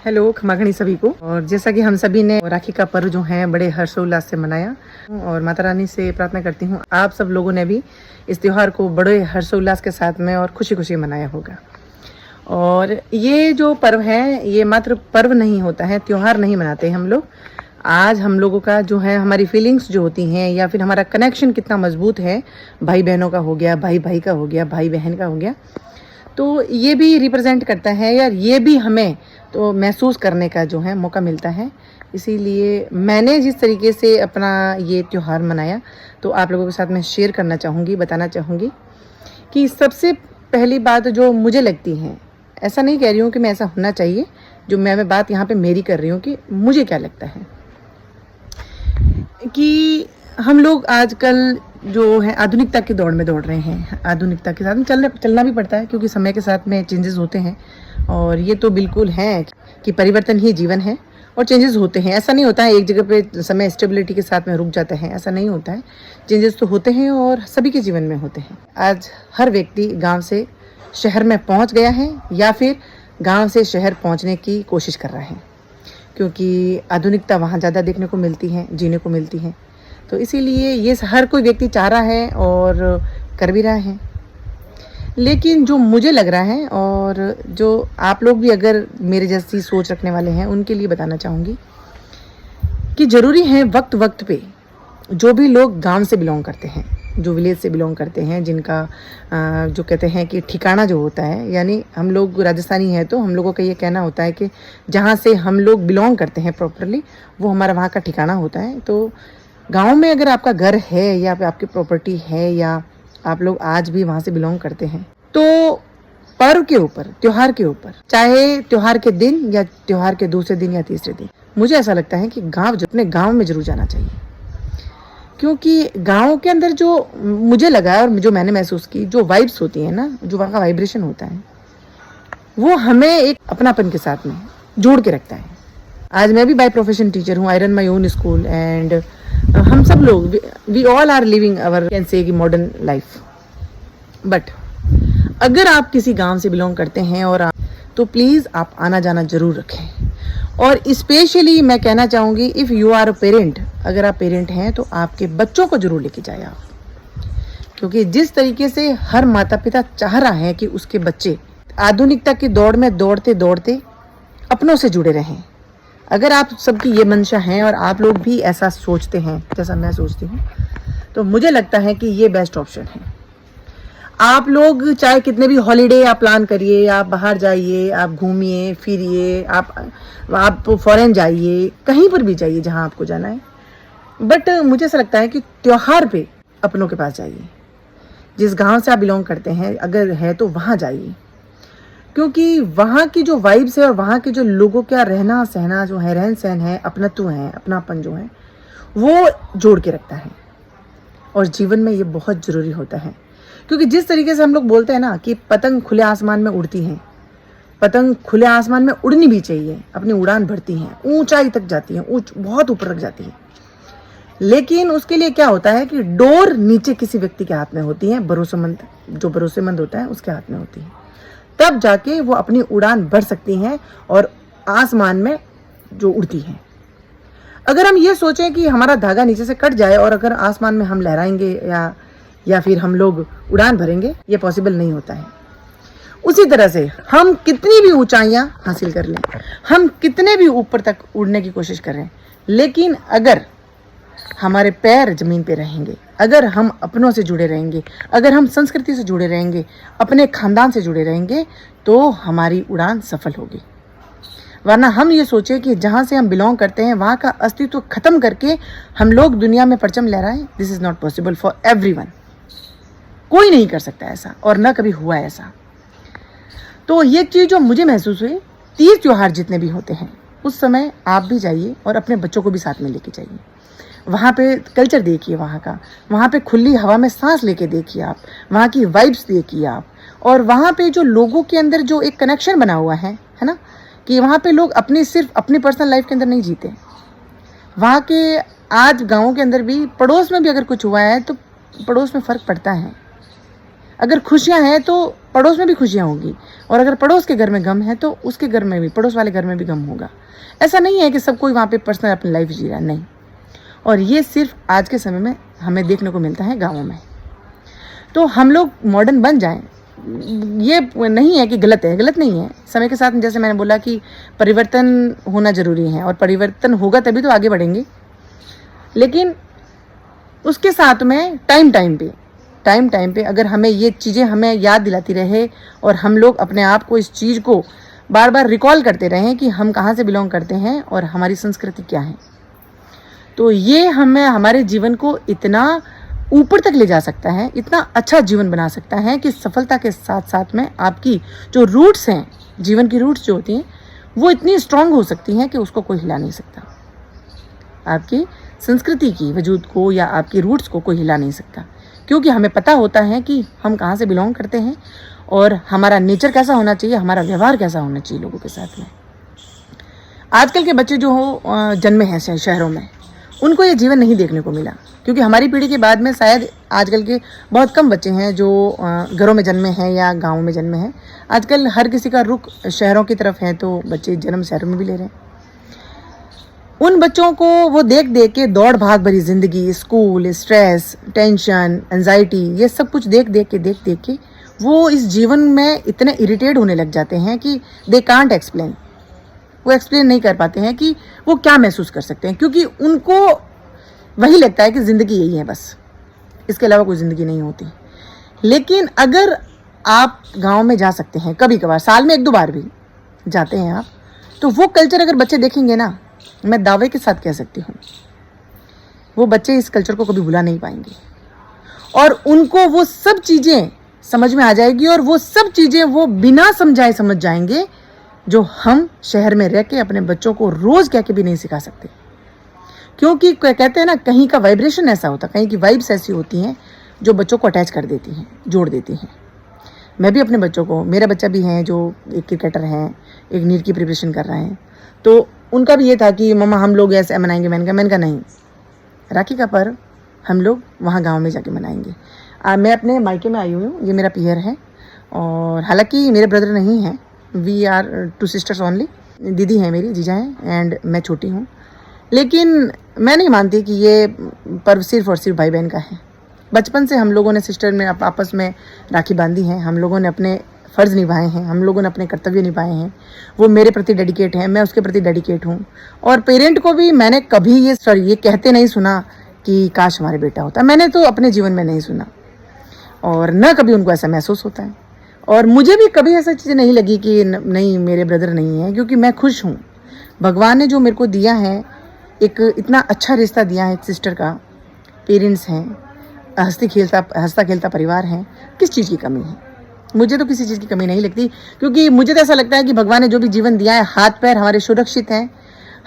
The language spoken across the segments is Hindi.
हेलो खमागणी सभी को। और जैसा कि हम सभी ने राखी का पर्व जो है बड़े हर्षोल्लास से मनाया और माता रानी से प्रार्थना करती हूँ आप सब लोगों ने भी इस त्यौहार को बड़े हर्षोल्लास के साथ में और खुशी खुशी मनाया होगा। और ये जो पर्व है ये मात्र पर्व नहीं होता है, त्यौहार नहीं मनाते हम लोग। आज हम लोगों का जो है हमारी फीलिंग्स जो होती हैं या फिर हमारा कनेक्शन कितना मजबूत है, भाई बहनों का हो गया, भाई भाई का हो गया, भाई बहन का हो गया, तो ये भी रिप्रेजेंट करता है यार, ये भी हमें तो महसूस करने का जो है मौका मिलता है। इसीलिए मैंने जिस तरीके से अपना ये त्यौहार मनाया तो आप लोगों के साथ मैं शेयर करना चाहूँगी, बताना चाहूँगी कि सबसे पहली बात जो मुझे लगती है, ऐसा नहीं कह रही हूँ कि मैं ऐसा होना चाहिए, जो मैं बात यहाँ पे मेरी कर रही हूँ कि मुझे क्या लगता है कि हम लोग आजकल जो है आधुनिकता की दौड़ में दौड़ रहे हैं। आधुनिकता के साथ में चलना भी पड़ता है क्योंकि समय के साथ में चेंजेस होते हैं और ये तो बिल्कुल है कि परिवर्तन ही जीवन है और चेंजेस होते हैं। ऐसा नहीं होता है एक जगह पे समय स्टेबिलिटी के साथ में रुक जाता है, ऐसा नहीं होता है। चेंजेस तो होते हैं और सभी के जीवन में होते हैं। आज हर व्यक्ति गाँव से शहर में पहुँच गया है या फिर गाँव से शहर पहुँचने की कोशिश कर रहा है क्योंकि आधुनिकता वहाँ ज़्यादा देखने को मिलती है, जीने को मिलती है। तो इसीलिए ये हर कोई व्यक्ति चाह रहा है और कर भी रहा है। लेकिन जो मुझे लग रहा है और जो आप लोग भी अगर मेरे जैसी सोच रखने वाले हैं उनके लिए बताना चाहूँगी कि ज़रूरी है वक्त वक्त पे जो भी लोग गांव से बिलोंग करते हैं, जो विलेज से बिलोंग करते हैं, जिनका जो कहते हैं कि ठिकाना जो होता है, यानी हम लोग राजस्थानी हैं तो हम लोगों का ये कहना होता है कि जहाँ से हम लोग बिलोंग करते हैं प्रॉपरली वो हमारा वहाँ का ठिकाना होता है। तो गांव में अगर आपका घर है या आपकी प्रॉपर्टी है या आप लोग आज भी वहाँ से बिलोंग करते हैं तो पर्व के ऊपर, त्योहार के ऊपर, चाहे त्योहार के दिन या त्योहार के दूसरे दिन या तीसरे दिन, मुझे ऐसा लगता है कि अपने गाँव में जरूर जाना चाहिए। क्योंकि गाँव के अंदर जो मुझे लगा और जो मैंने महसूस की जो वाइब्स होती है ना, जो वहाँ का वाइब्रेशन होता है वो हमें एक अपनापन के साथ में जोड़ के रखता है। आज मैं भी बाय प्रोफेशन टीचर हूँ, I run my own school and हम सब लोग we all are living our can say की मॉडर्न लाइफ। बट अगर आप किसी गांव से बिलोंग करते हैं और तो प्लीज़ आप आना जाना जरूर रखें। और स्पेशली मैं कहना चाहूँगी if you are a parent, अगर आप पेरेंट हैं तो आपके बच्चों को जरूर लेके जाए आप, क्योंकि जिस तरीके से हर माता पिता चाह रहा है कि उसके बच्चे आधुनिकता की दौड़ में दौड़ते दौड़ते अपनों से जुड़े रहें। अगर आप सबकी ये मंशा है और आप लोग भी ऐसा सोचते हैं जैसा मैं सोचती हूँ तो मुझे लगता है कि ये बेस्ट ऑप्शन है। आप लोग चाहे कितने भी हॉलीडे आप प्लान करिए, आप बाहर जाइए, आप घूमिए फिरिए, आप फॉरेन जाइए, कहीं पर भी जाइए जहाँ आपको जाना है, बट मुझे ऐसा लगता है कि त्योहार पे अपनों के पास जाइए। जिस गांव से आप बिलोंग करते हैं अगर है तो वहाँ जाइए, क्योंकि वहाँ की जो वाइब्स है और वहाँ के जो लोगों का रहना सहना जो है, रहन सहन है, अपनत्व है, अपनापन जो है वो जोड़ के रखता है। और जीवन में ये बहुत ज़रूरी होता है क्योंकि जिस तरीके से हम लोग बोलते हैं ना कि पतंग खुले आसमान में उड़ती हैं, पतंग खुले आसमान में उड़नी भी चाहिए, अपनी उड़ान भरती हैं, ऊंचाई तक जाती हैं, बहुत ऊपर तक जाती है। लेकिन उसके लिए क्या होता है कि डोर नीचे किसी व्यक्ति के हाथ में होती है, भरोसेमंद होता है उसके हाथ में होती है, तब जाके वो अपनी उड़ान भर सकती हैं और आसमान में जो उड़ती हैं। अगर हम ये सोचें कि हमारा धागा नीचे से कट जाए और अगर आसमान में हम लहराएंगे या फिर हम लोग उड़ान भरेंगे, ये पॉसिबल नहीं होता है। उसी तरह से हम कितनी भी ऊंचाइयां हासिल कर लें, हम कितने भी ऊपर तक उड़ने की कोशिश करें, लेकिन अगर हमारे पैर जमीन पे रहेंगे, अगर हम अपनों से जुड़े रहेंगे, अगर हम संस्कृति से जुड़े रहेंगे, अपने खानदान से जुड़े रहेंगे, तो हमारी उड़ान सफल होगी। वरना हम ये सोचे कि जहाँ से हम बिलोंग करते हैं वहाँ का अस्तित्व खत्म करके हम लोग दुनिया में परचम लहराएं, this is not possible for everyone. कोई नहीं कर सकता ऐसा और न कभी हुआ ऐसा। तो ये चीज़ जो मुझे महसूस हुई, तीज त्योहार जितने भी होते हैं उस समय आप भी जाइए और अपने बच्चों को भी साथ में लेके जाइए। वहाँ पे कल्चर देखिए, वहाँ पे खुली हवा में सांस लेके देखिए आप, वहाँ की वाइब्स देखिए आप, और वहाँ पे जो लोगों के अंदर जो एक कनेक्शन बना हुआ है ना, कि वहाँ पे लोग सिर्फ अपनी पर्सनल लाइफ के अंदर नहीं जीते। वहाँ के आज गाँवों के अंदर भी पड़ोस में भी अगर कुछ हुआ है तो पड़ोस में फ़र्क पड़ता है। अगर खुशियाँ हैं तो पड़ोस में भी खुशियाँ होंगी, और अगर पड़ोस के घर में गम है तो उसके घर में भी, पड़ोस वाले घर में भी गम होगा। ऐसा नहीं है कि सब कोई वहाँ पे पर्सनल अपनी लाइफ जी रहा है, नहीं। और ये सिर्फ आज के समय में हमें देखने को मिलता है गाँवों में। तो हम लोग मॉडर्न बन जाएं, ये नहीं है कि गलत है, गलत नहीं है। समय के साथ जैसे मैंने बोला कि परिवर्तन होना ज़रूरी है, और परिवर्तन होगा तभी तो आगे बढ़ेंगे। लेकिन उसके साथ में टाइम पे अगर हमें ये चीज़ें हमें याद दिलाती रहे, और हम लोग अपने आप को इस चीज़ को बार बार रिकॉल करते रहें कि हम कहाँ से बिलोंग करते हैं और हमारी संस्कृति क्या है, तो ये हमें हमारे जीवन को इतना ऊपर तक ले जा सकता है, इतना अच्छा जीवन बना सकता है कि सफलता के साथ साथ में आपकी जो रूट्स हैं, जीवन की रूट्स जो होती हैं, वो इतनी स्ट्रांग हो सकती हैं कि उसको कोई हिला नहीं सकता। आपकी संस्कृति की वजूद को या आपकी रूट्स को कोई हिला नहीं सकता, क्योंकि हमें पता होता है कि हम कहाँ से बिलोंग करते हैं और हमारा नेचर कैसा होना चाहिए, हमारा व्यवहार कैसा होना चाहिए लोगों के साथ में। आजकल के बच्चे जो हो जन्मे हैं शहरों में, उनको ये जीवन नहीं देखने को मिला, क्योंकि हमारी पीढ़ी के बाद में शायद आजकल के बहुत कम बच्चे हैं जो घरों में जन्मे हैं या गाँव में जन्मे हैं। आजकल हर किसी का रुख शहरों की तरफ है, तो बच्चे जन्म शहरों में भी ले रहे हैं। उन बच्चों को वो देख देख के दौड़ भाग भरी ज़िंदगी, स्कूल, स्ट्रेस, टेंशन, एंजाइटी, ये सब कुछ देख देख के वो इस जीवन में इतने इरिटेट होने लग जाते हैं कि दे कांट एक्सप्लेन। वो एक्सप्लेन नहीं कर पाते हैं कि वो क्या महसूस कर सकते हैं, क्योंकि उनको वही लगता है कि ज़िंदगी यही है बस, इसके अलावा कोई ज़िंदगी नहीं होती। लेकिन अगर आप गांव में जा सकते हैं, कभी कभार साल में 1-2 बार भी जाते हैं आप, तो वो कल्चर अगर बच्चे देखेंगे ना, मैं दावे के साथ कह सकती हूँ, वो बच्चे इस कल्चर को कभी भुला नहीं पाएंगे, और उनको वो सब चीज़ें समझ में आ जाएगी, और वो सब चीज़ें वो बिना समझाए समझ जाएंगे, जो हम शहर में रह के अपने बच्चों को रोज़ कह के भी नहीं सिखा सकते। क्योंकि कहते हैं ना, कहीं का वाइब्रेशन ऐसा होता है, कहीं की वाइब्स ऐसी होती हैं जो बच्चों को अटैच कर देती हैं, जोड़ देती हैं। मैं भी अपने बच्चों को, मेरा बच्चा भी है जो एक क्रिकेटर हैं, एक नीट की प्रिपरेशन कर रहे हैं, तो उनका भी ये था कि मम्मा हम लोग ऐसे मनाएंगे। मैंने कहा नहीं, राखी का पर्व हम लोग वहाँ गाँव में जाके मनाएंगे। मैं अपने मायके में आई हुई हूँ, ये मेरा पियर है, और हालांकि मेरे ब्रदर नहीं हैं, वी आर 2 सिस्टर्स ओनली। दीदी हैं मेरी, जीजा हैं, एंड मैं छोटी हूँ। लेकिन मैं नहीं मानती कि ये पर्व सिर्फ और सिर्फ भाई बहन का है। बचपन से हम लोगों ने सिस्टर में आपस में राखी बांधी है, हम लोगों ने अपने फ़र्ज़ निभाए हैं, हम लोगों ने अपने कर्तव्य निभाए हैं। वो मेरे प्रति डेडिकेट है, मैं उसके प्रति डेडिकेट हूँ। और पेरेंट को भी मैंने कभी ये कहते नहीं सुना कि काश हमारे बेटा होता। मैंने तो अपने जीवन में नहीं सुना, और न कभी उनको ऐसा महसूस होता है। और मुझे भी कभी ऐसा चीज़ें नहीं लगी कि नहीं मेरे ब्रदर नहीं है, क्योंकि मैं खुश हूँ। भगवान ने जो मेरे को दिया है, एक इतना अच्छा रिश्ता दिया है, एक सिस्टर का, पेरेंट्स हैं, हंसता खेलता परिवार है, किस चीज़ की कमी है? मुझे तो किसी चीज़ की कमी नहीं लगती, क्योंकि मुझे तो ऐसा लगता है कि भगवान ने जो भी जीवन दिया है, हाथ पैर हमारे सुरक्षित हैं,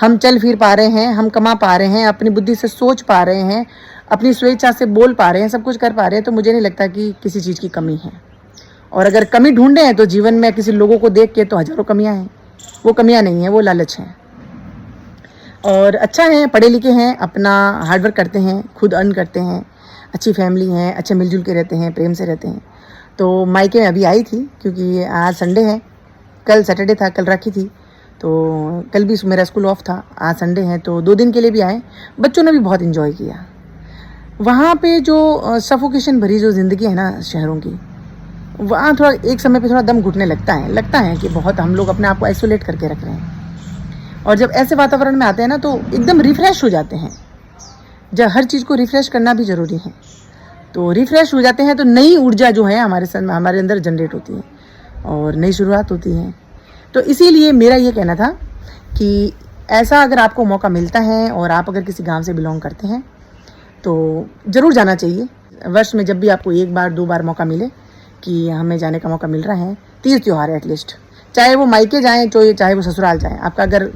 हम चल फिर पा रहे हैं, हम कमा पा रहे हैं, अपनी बुद्धि से सोच पा रहे हैं, अपनी स्वेच्छा से बोल पा रहे हैं, सब कुछ कर पा रहे हैं, तो मुझे नहीं लगता कि किसी चीज़ की कमी है। और अगर कमी ढूंढे हैं तो जीवन में किसी लोगों को देख के तो हज़ारों कमियां हैं, वो कमियां नहीं हैं, वो लालच हैं। और अच्छा है, पढ़े लिखे हैं, अपना हार्डवर्क करते हैं, खुद अर्न करते हैं, अच्छी फैमिली है, अच्छे मिलजुल के रहते हैं, प्रेम से रहते हैं। तो मायके में अभी आई थी, क्योंकि आज संडे है, कल सैटरडे था, कल राखी थी, तो कल भी मेरा स्कूल ऑफ था, आज संडे है, तो 2 दिन के लिए भी आए। बच्चों ने भी बहुत इन्जॉय किया। वहाँ पे जो सफोकेशन भरी जो ज़िंदगी है ना शहरों की, वहाँ थोड़ा एक समय पे थोड़ा दम घुटने लगता है कि बहुत हम लोग अपने आप को आइसोलेट करके रख रहे हैं। और जब ऐसे वातावरण में आते हैं ना, तो एकदम रिफ़्रेश हो जाते हैं। जब हर चीज़ को रिफ़्रेश करना भी ज़रूरी है, तो रिफ़्रेश हो जाते हैं तो नई ऊर्जा जो है हमारे अंदर जनरेट होती है, और नई शुरुआत होती है। तो इसीलिए मेरा ये कहना था कि ऐसा अगर आपको मौका मिलता है, और आप अगर किसी गाँव से बिलोंग करते हैं, तो ज़रूर जाना चाहिए। वर्ष में जब भी आपको 1 बार 2 बार मौका मिले कि हमें जाने का मौका मिल रहा है, तीज त्योहार है एटलीस्ट, चाहे वो मायके जाएँ, चाहे वो ससुराल जाएँ। आपका अगर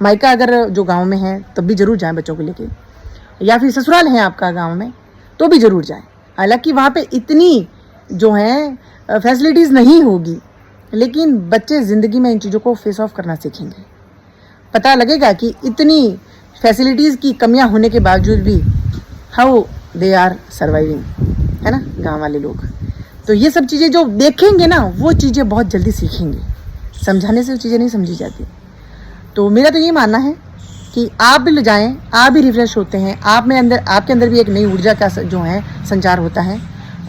मायका अगर जो गांव में है, तब भी ज़रूर जाएँ बच्चों को लेके, या फिर ससुराल है आपका गांव में, तो भी ज़रूर जाएँ। हालांकि वहाँ पे इतनी जो है फैसिलिटीज़ नहीं होगी, लेकिन बच्चे ज़िंदगी में इन चीज़ों को फेस ऑफ करना सीखेंगे। पता लगेगा कि इतनी फैसिलिटीज़ की कमियाँ होने के बावजूद भी हाउ दे आर सर्वाइविंग। है ना, गांव वाले लोग। तो ये सब चीज़ें जो देखेंगे ना, वो चीज़ें बहुत जल्दी सीखेंगे। समझाने से वो चीज़ें नहीं समझी जाती। तो मेरा तो ये मानना है कि आप भी ले जाएं, आप भी रिफ्रेश होते हैं, आपके अंदर भी एक नई ऊर्जा का जो है संचार होता है।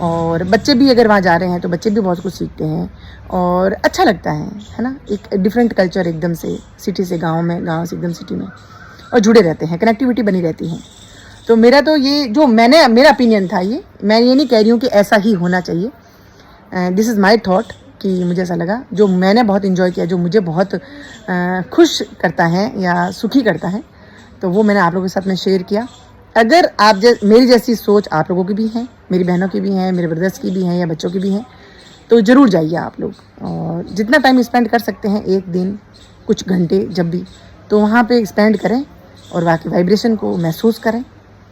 और बच्चे भी अगर वहाँ जा रहे हैं तो बच्चे भी बहुत कुछ सीखते हैं और अच्छा लगता है ना। एक डिफरेंट कल्चर एकदम से सिटी से गाँव में, गाँव से एकदम सिटी में, और जुड़े रहते हैं, कनेक्टिविटी बनी रहती है। तो मेरा तो ये जो मेरा ओपिनियन था, ये मैं ये नहीं कह रही हूँ कि ऐसा ही होना चाहिए। दिस इज़ माई थॉट कि मुझे ऐसा लगा, जो मैंने बहुत इन्जॉय किया, जो मुझे बहुत खुश करता है या सुखी करता है, तो वो मैंने आप लोगों के साथ में शेयर किया। अगर मेरी जैसी सोच आप लोगों की भी है, मेरी बहनों की भी है, मेरे ब्रदर्स की भी है या बच्चों की भी है, तो ज़रूर जाइए आप लोग। और जितना टाइम स्पेंड कर सकते हैं, एक दिन कुछ घंटे जब भी, तो वहाँ पे स्पेंड करें और वहाँ की वाइब्रेशन को महसूस करें,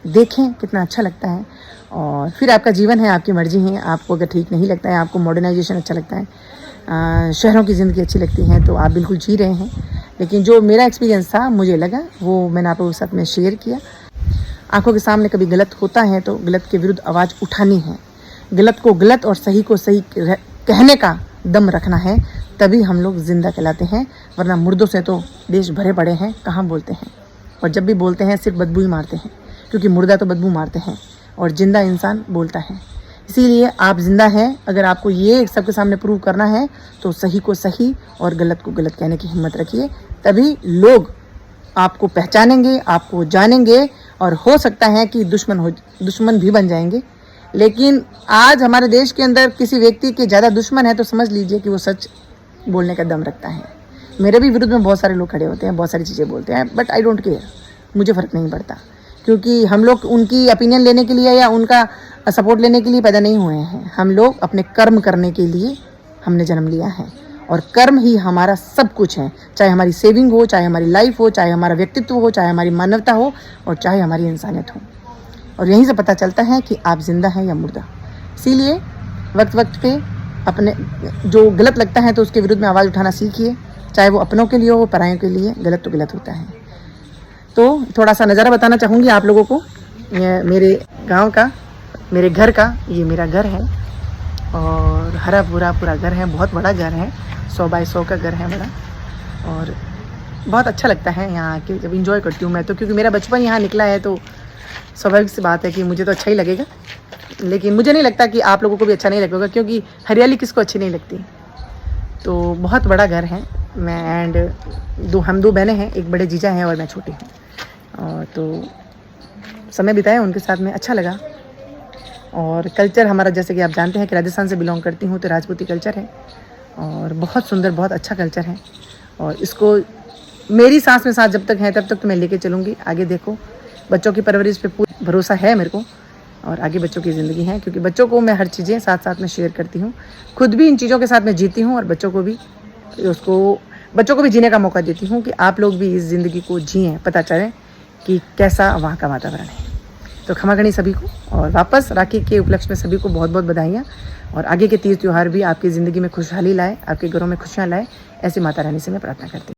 देखें कितना अच्छा लगता है। और फिर आपका जीवन है, आपकी मर्जी है। आपको अगर ठीक नहीं लगता है, आपको मॉडर्नाइजेशन अच्छा लगता है, शहरों की ज़िंदगी अच्छी लगती है, तो आप बिल्कुल जी रहे हैं। लेकिन जो मेरा एक्सपीरियंस था, मुझे लगा, वो मैंने आप लोगों के साथ में शेयर किया। आंखों के सामने कभी गलत होता है तो गलत के विरुद्ध आवाज़ उठानी है, गलत को गलत और सही को सही कहने का दम रखना है, तभी हम लोग ज़िंदा कहलाते हैं। वरना मुर्दों से तो देश भरे पड़े हैं, कहाँ बोलते हैं। और जब भी बोलते हैं सिर्फ बदबू ही मारते हैं, क्योंकि मुर्दा तो बदबू मारते हैं और जिंदा इंसान बोलता है। इसीलिए आप जिंदा हैं। अगर आपको ये सबके सामने प्रूव करना है तो सही को सही और गलत को गलत कहने की हिम्मत रखिए, तभी लोग आपको पहचानेंगे, आपको जानेंगे, और हो सकता है कि दुश्मन भी बन जाएंगे। लेकिन आज हमारे देश के अंदर किसी व्यक्ति के ज़्यादा दुश्मन है तो समझ लीजिए कि वो सच बोलने का दम रखता है। मेरे भी विरुद्ध में बहुत सारे लोग खड़े होते हैं, बहुत सारी चीज़ें बोलते हैं, बट आई डोंट केयर, मुझे फ़र्क नहीं पड़ता। क्योंकि हम लोग उनकी ओपिनियन लेने के लिए या उनका सपोर्ट लेने के लिए पैदा नहीं हुए हैं। हम लोग अपने कर्म करने के लिए हमने जन्म लिया है, और कर्म ही हमारा सब कुछ है। चाहे हमारी सेविंग हो, चाहे हमारी लाइफ हो, चाहे हमारा व्यक्तित्व हो, चाहे हमारी मानवता हो, और चाहे हमारी इंसानियत हो। और यहीं से पता चलता है कि आप जिंदा हैं या मुर्दा। इसीलिए वक्त वक्त पे अपने जो गलत लगता है तो उसके विरुद्ध में आवाज़ उठाना सीखिए, चाहे वो अपनों के लिए हो, परायों के लिए। गलत तो गलत होता है। तो थोड़ा सा नज़ारा बताना चाहूँगी आप लोगों को मेरे गांव का, मेरे घर का। ये मेरा घर है और हरा भरा पूरा घर है, बहुत बड़ा घर है, 100 बाय 100 का घर है बड़ा। और बहुत अच्छा लगता है यहाँ आके, जब इंजॉय करती हूँ मैं तो, क्योंकि मेरा बचपन यहाँ निकला है, तो स्वाभाविक सी बात है कि मुझे तो अच्छा ही लगेगा। लेकिन मुझे नहीं लगता कि आप लोगों को भी अच्छा नहीं लगेगा, क्योंकि हरियाली किसको अच्छी नहीं लगती। तो बहुत बड़ा घर है। मैं एंड हम दो बहनें हैं, एक बड़े जीजा हैं और मैं छोटी हूँ। और तो समय बिताया उनके साथ में, अच्छा लगा। और कल्चर हमारा, जैसे कि आप जानते हैं कि राजस्थान से बिलोंग करती हूँ, तो राजपूती कल्चर है और बहुत सुंदर, बहुत अच्छा कल्चर है। और इसको मेरी सांस में सांस जब तक है तब तक तो मैं लेके चलूँगी। आगे देखो, बच्चों की परवरिश पे पूरा भरोसा है मेरे को, और आगे बच्चों की ज़िंदगी है, क्योंकि बच्चों को मैं हर चीज़ें साथ साथ में शेयर करती हूँ। खुद भी इन चीज़ों के साथ में जीती हूँ और बच्चों को भी जीने का मौका देती हूँ, कि आप लोग भी इस ज़िंदगी को जिएँ, पता चले कि कैसा वहाँ का वातावरण है। तो क्षमा करनी सभी को, और वापस राखी के उपलक्ष्य में सभी को बहुत बहुत बधाइयाँ। और आगे के तीज त्यौहार भी आपकी ज़िंदगी में खुशहाली लाए, आपके घरों में खुशियाँ लाए, ऐसी माता रानी से मैं प्रार्थना करती हूँ।